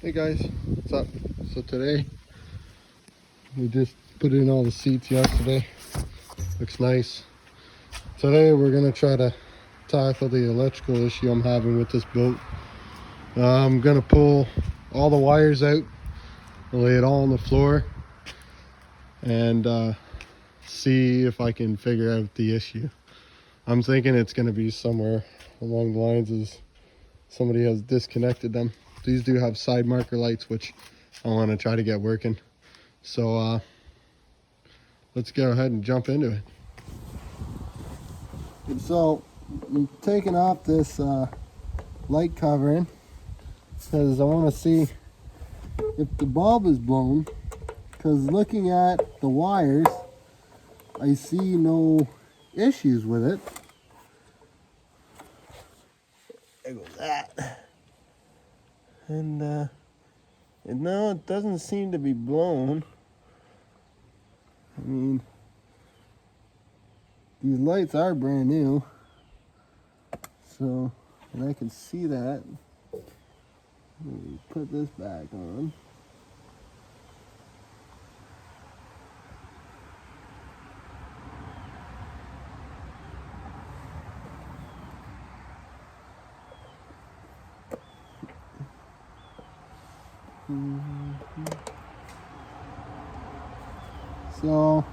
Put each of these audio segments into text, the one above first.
Hey guys, what's up? So today we just put in all the seats yesterday. Looks nice. Today we're gonna try to tackle the electrical issue I'm having with this boat. I'm gonna pull all the wires out, lay it all on the floor, and see if I can figure out the issue. I'm thinking it's gonna be somewhere along the lines as somebody has disconnected them. These do have side marker lights, which I want to try to get working. So let's go ahead and jump into it. So I'm taking off this light covering because I want to see if the bulb is blown, because looking at the wires I see no issues with it. There goes that. And no, it doesn't seem to be blown. I mean, these lights are brand new, so, and I can see that. Let me put this back on. So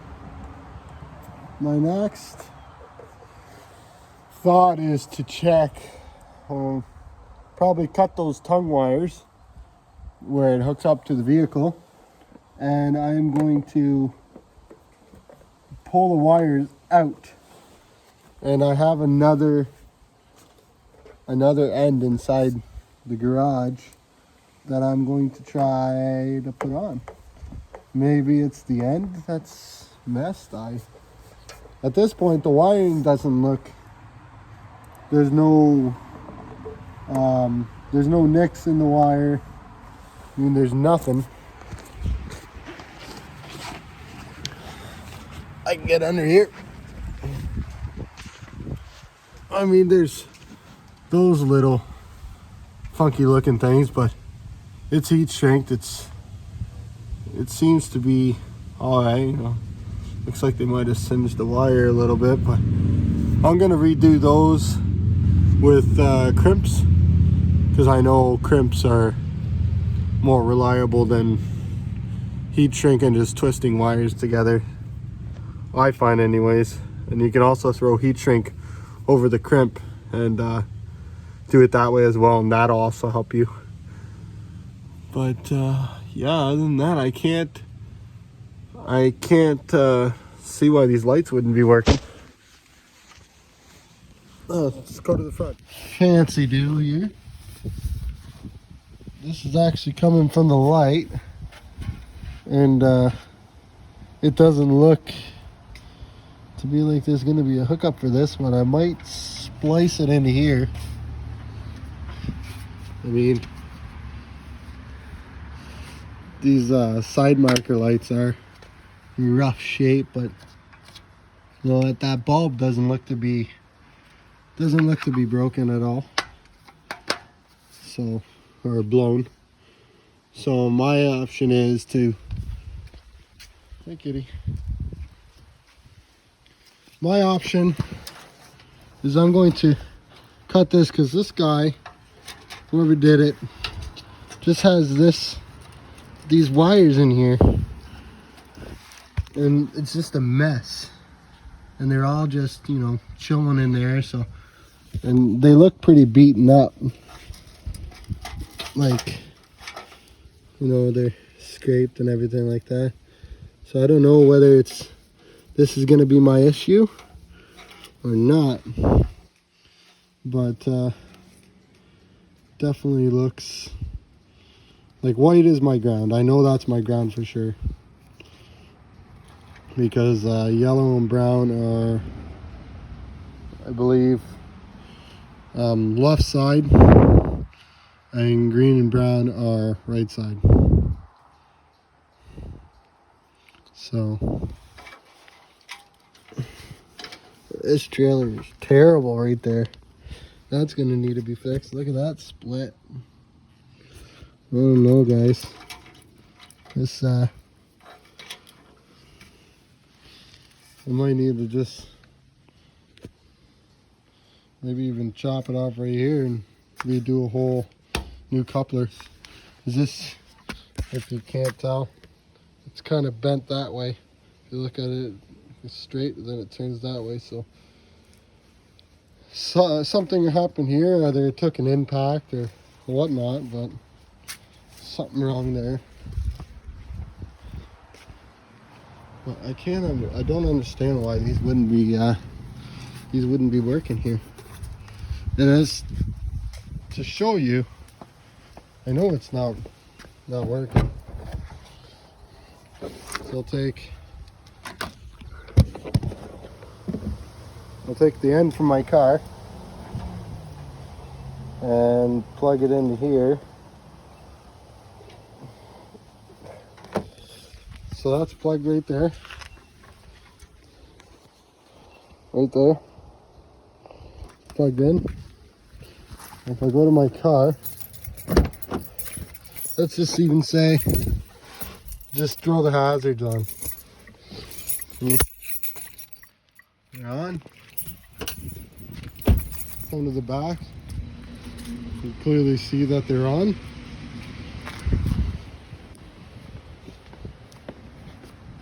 my next thought is to check, probably cut those tongue wires where it hooks up to the vehicle, and I'm going to pull the wires out. And I have another end inside the garage that I'm going to try to put on. Maybe it's the end that's messed. At this point, the wiring doesn't look, there's no nicks in the wire. I mean, there's nothing. I can get under here. I mean, there's those little funky looking things, but it's heat shrink. It seems to be all right. You know, looks like they might have singed the wire a little bit, but I'm gonna redo those with crimps, because I know crimps are more reliable than heat shrink and just twisting wires together, I find anyways. And you can also throw heat shrink over the crimp and do it that way as well, and that'll also help you. But yeah, other than that, I can't see why these lights wouldn't be working. Let's go to the front. Fancy do here. This is actually coming from the light, and it doesn't look to be like there's going to be a hookup for this one. I might splice it into here. I mean, these side marker lights are in rough shape, but you know that bulb doesn't look to be broken at all. So, or blown. So my option is to, hey kitty. My option is I'm going to cut this, because this guy, whoever did it, just has these wires in here, and it's just a mess, and they're all just, you know, chilling in there. So, and they look pretty beaten up, like, you know, they're scraped and everything like that. So I don't know whether this is gonna be my issue or not, but definitely looks like white is my ground. I know that's my ground for sure, because yellow and brown are, I believe, left side, and green and brown are right side. So this trailer is terrible right there. That's gonna need to be fixed. Look at that split. I don't know, guys. This, I might need to just maybe even chop it off right here and redo a whole new coupler. Is this, if you can't tell, it's kind of bent that way. If you look at it, it's straight, then it turns that way. So something happened here. Either it took an impact or whatnot, but something wrong there. But I don't understand why these wouldn't be working here. And as to show you, I know it's not working. So I'll take the end from my car and plug it into here. So that's plugged right there. Right there. Plugged in. If I go to my car, let's just even say, just throw the hazards on. They're on. Come to the back. You clearly see that they're on.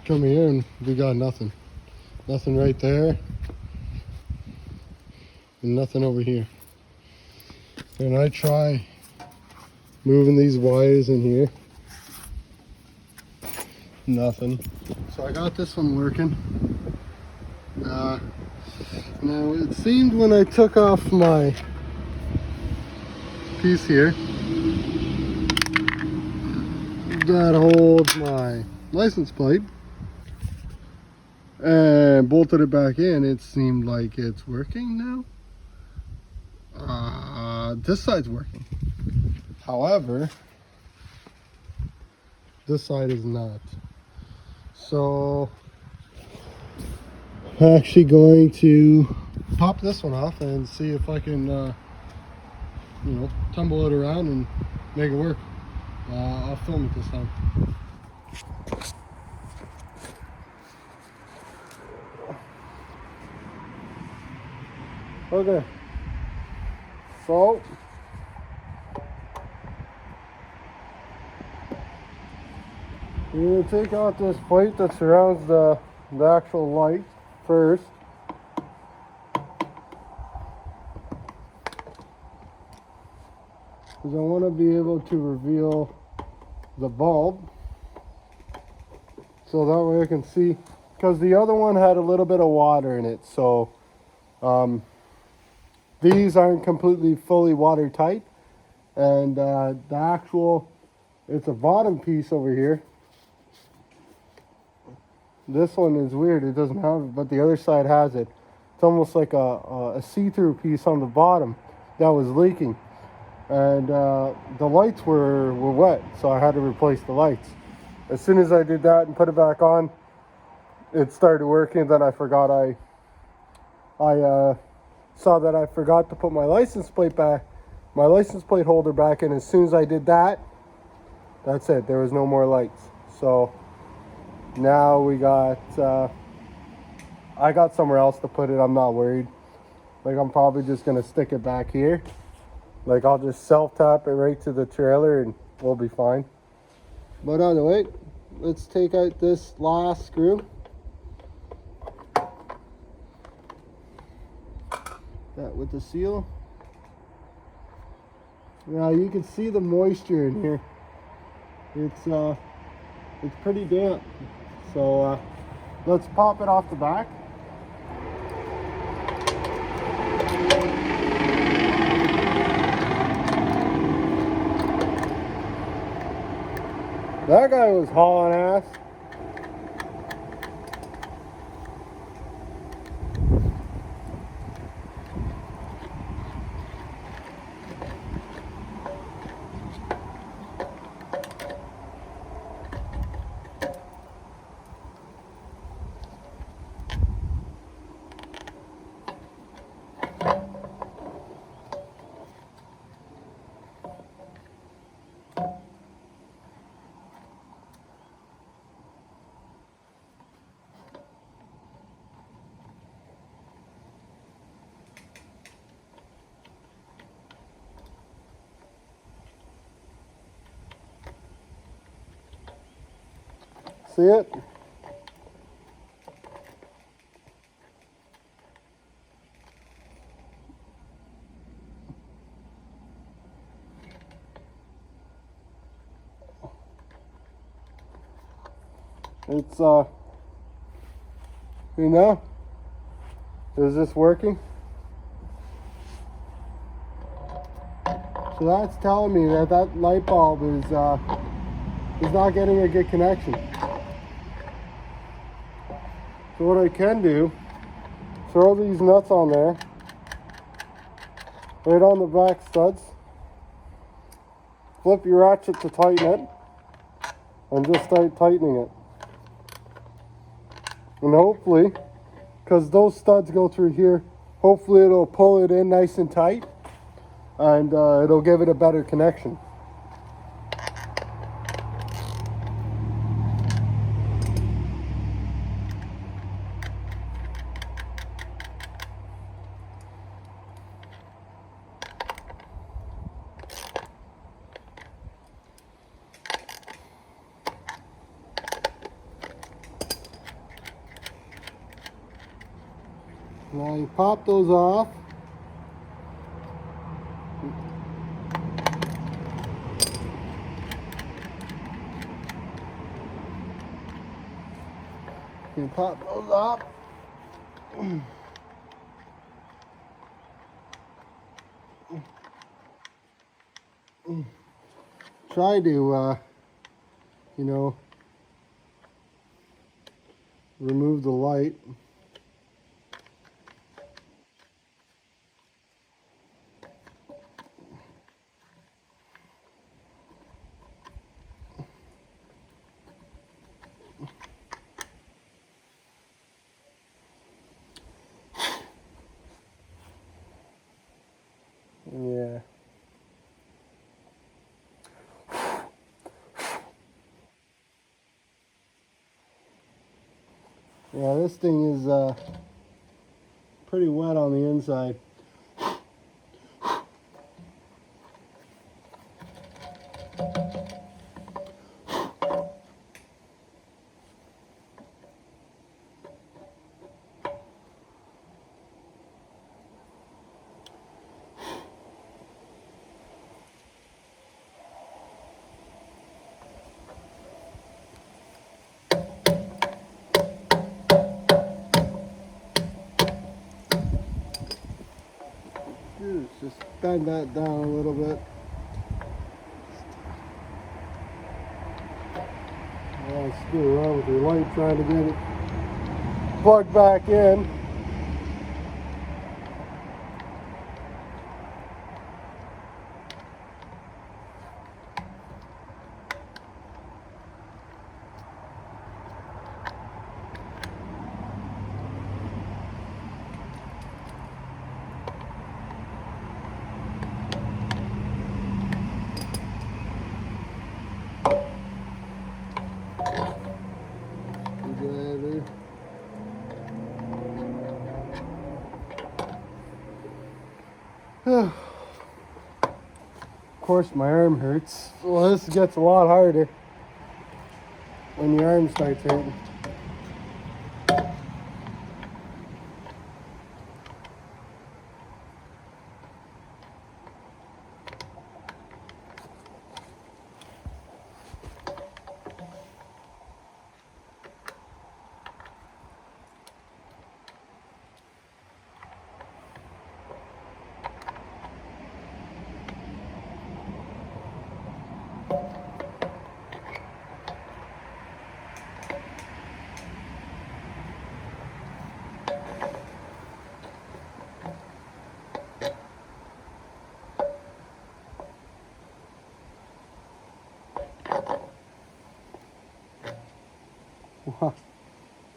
Come here and we got nothing. Nothing right there. And nothing over here. And I try moving these wires in here. Nothing. So I got this one working. Now it seemed when I took off my piece here that holds my license plate and bolted it back in, it seemed like it's working now. This side's working. However, this side is not. So I'm actually going to pop this one off and see if I can tumble it around and make it work. I'll film it this time. Okay, so you're gonna take out this plate that surrounds the actual light first. Because I want to be able to reveal the bulb. So that way I can see, because the other one had a little bit of water in it. So these aren't completely fully watertight. And the actual, it's a bottom piece over here. This one is weird, it doesn't have it, but the other side has it. It's almost like a see-through piece on the bottom that was leaking. And the lights were wet, so I had to replace the lights. As soon as I did that and put it back on, it started working. Then I forgot I saw that I forgot to put my license plate holder back in. As soon as I did that, that's it. There was no more lights. So now we got, I got somewhere else to put it. I'm not worried. Like, I'm probably just going to stick it back here. Like, I'll just self-tap it right to the trailer and we'll be fine. But anyway, let's take out this last screw. That with the seal. Now you can see the moisture in here. It's pretty damp. So let's pop it off the back. That guy was hauling ass. See it? It's, you know, is this working? So that's telling me that that light bulb is not getting a good connection. So what I can do, throw these nuts on there, right on the back studs, flip your ratchet to tighten it, and just start tightening it. And hopefully, because those studs go through here, hopefully it'll pull it in nice and tight, and it'll give it a better connection. Now you pop those off. You pop those off. Try to, you know, remove the light. Yeah. Yeah, this thing is pretty wet on the inside. Just bend that down a little bit. Screw around with your light trying to get it plugged back in. Of course my arm hurts. Well, this gets a lot harder when your arm starts hurting.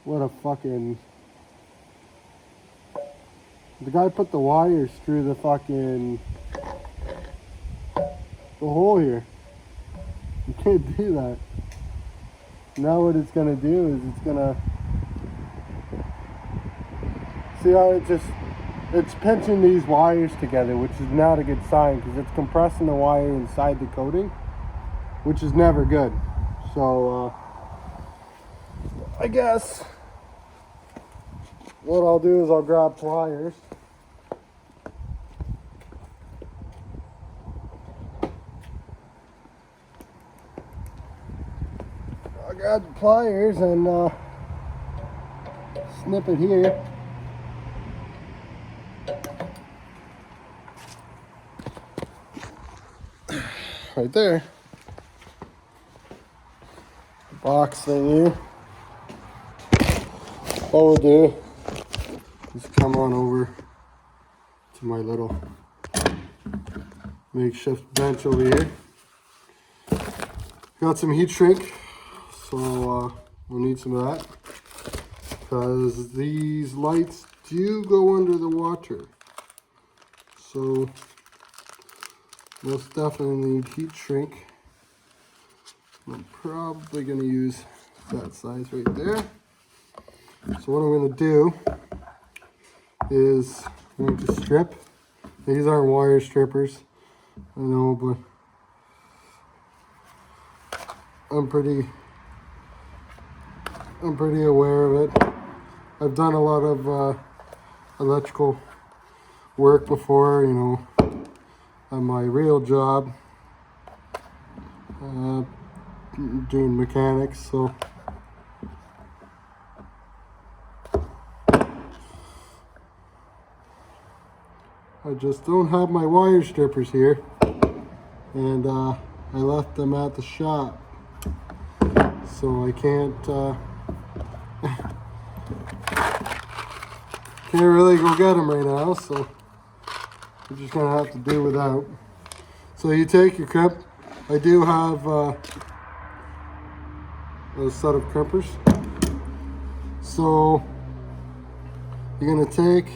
What a fucking... The guy put the wires through the fucking... the hole here. You can't do that. Now what it's gonna do is it's gonna... See how it's pinching these wires together, which is not a good sign because it's compressing the wire inside the coating, which is never good. So, I guess what I'll do is I'll grab pliers. I'll grab the pliers and snip it here. Right there. Box thing here. What we'll do is come on over to my little makeshift bench over here. Got some heat shrink, so we'll need some of that because these lights do go under the water. So most definitely need heat shrink. I'm probably going to use that size right there. So what I'm going to do is I'm going to strip. These aren't wire strippers, I know, but I'm pretty aware of it. I've done a lot of electrical work before, you know, on my real job, doing mechanics, so I just don't have my wire strippers here, and I left them at the shop, so I can't really go get them right now, so we're just gonna have to do without. So you take your crimp. I do have a set of crimpers, so you're gonna take,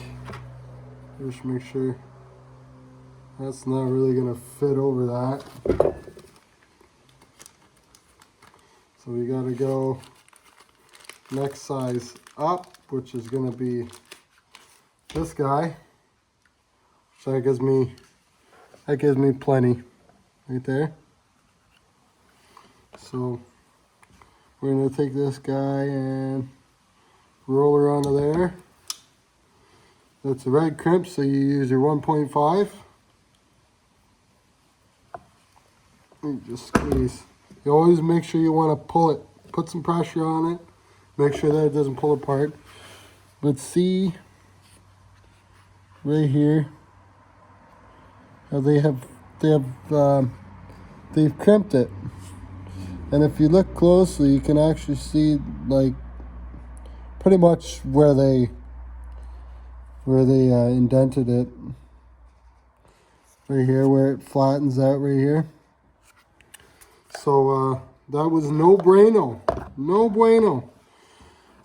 just make sure that's not really gonna fit over that. So we gotta go next size up, which is gonna be this guy. So that gives me plenty right there. So we're gonna take this guy and roll her onto there. That's a red crimp, so you use your 1.5. You just squeeze. You always make sure you want to pull it. Put some pressure on it. Make sure that it doesn't pull apart. But see right here how they've crimped it. And if you look closely, you can actually see like pretty much where they indented it. Right here, where it flattens out right here. So that was no bueno. No bueno.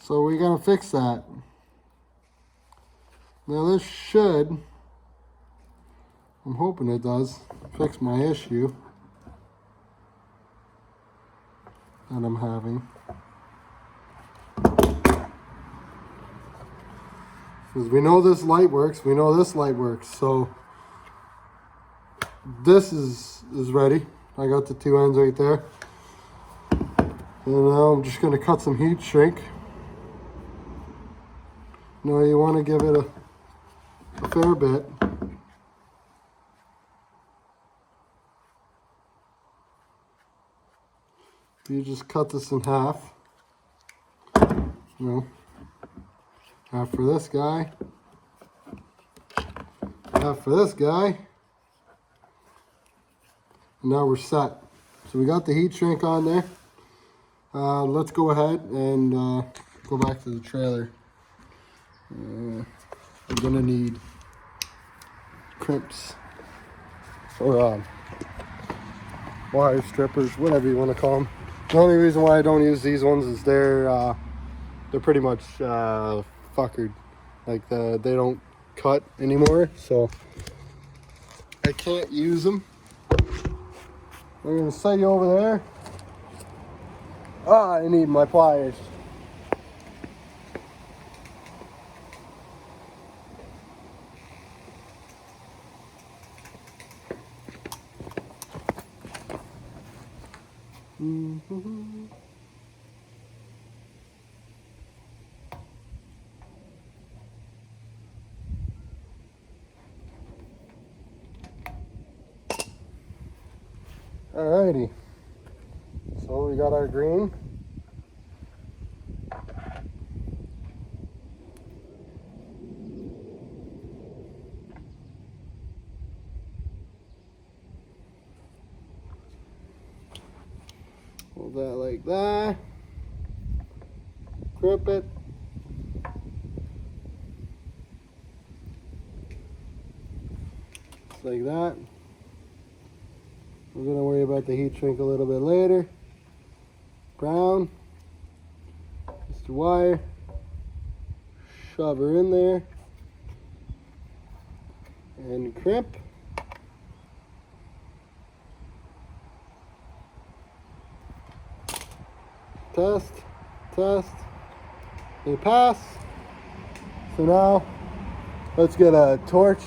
So we gotta fix that. Now this should, I'm hoping it does, fix my issue that I'm having. Because we know this light works, we know this light works, so this is ready. I got the two ends right there. And now I'm just going to cut some heat shrink. Now you want to give it a fair bit. You just cut this in half. You know, half for this guy, half for this guy. And now we're set. So we got the heat shrink on there. Let's go ahead and go back to the trailer. We're gonna need crimps or wire strippers, whatever you want to call them. The only reason why I don't use these ones is they're pretty much fuckered. Like they don't cut anymore, so I can't use them. We're gonna set you over there. I need my pliers. Alrighty, so we got our green. Hold that like that. Grip it. Just like that. We're going to worry about the heat shrink a little bit later. Brown. Just the wire. Shove her in there. And crimp. Test. Test. They pass. So now, let's get a torch.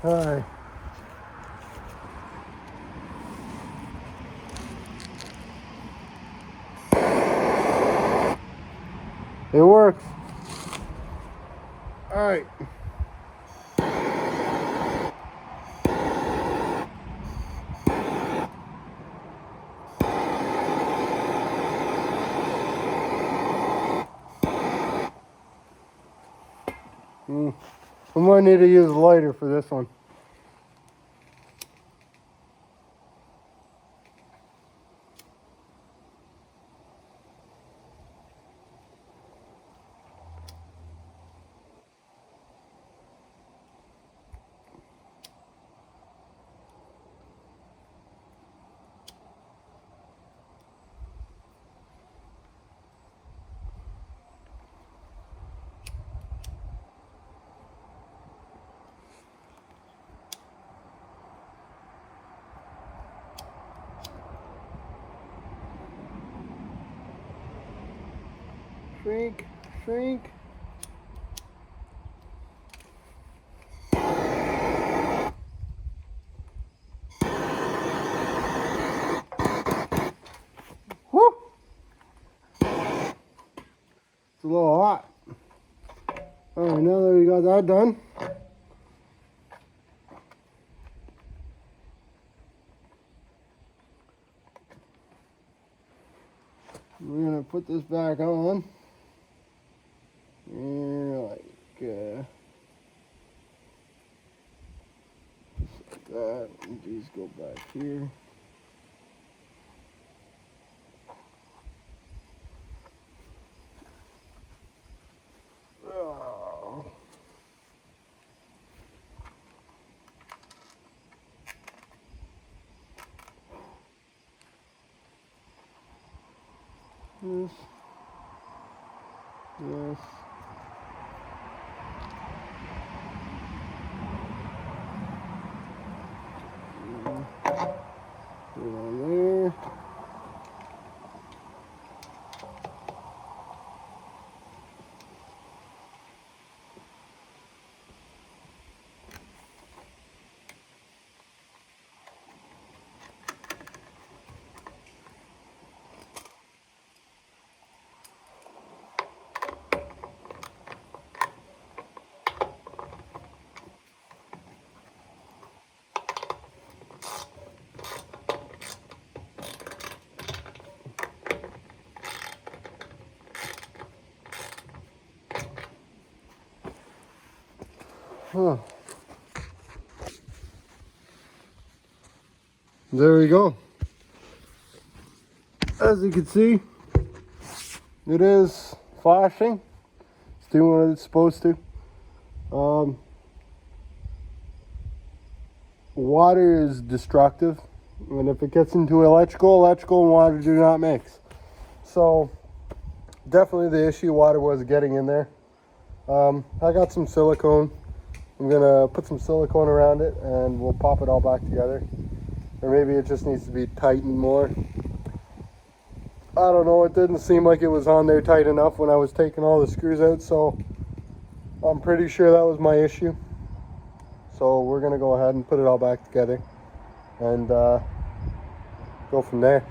Alright. It works. Alright. I might need to use a lighter for this one. Shrink, shrink. Whew. It's a little hot. Alright, now that we got that done, we're gonna put this back on. And like that. And these go back here. Oh. This. This. Put it on there. Huh. There we go. As you can see, it is flashing. It's doing what it's supposed to. Water is destructive, and if it gets into electrical and water do not mix. So definitely the issue, water was getting in there. I got some silicone. I'm gonna put some silicone around it and we'll pop it all back together. Or maybe it just needs to be tightened more. I don't know, it didn't seem like it was on there tight enough when I was taking all the screws out, so I'm pretty sure that was my issue. So we're gonna go ahead and put it all back together and go from there.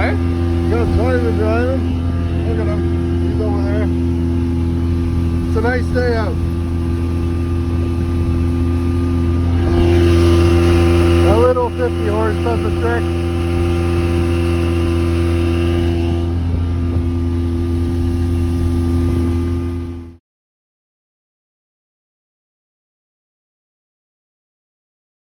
eh? You got Simon driving. Look at him. He's over there. It's a nice day out. A little 50 horse does the trick.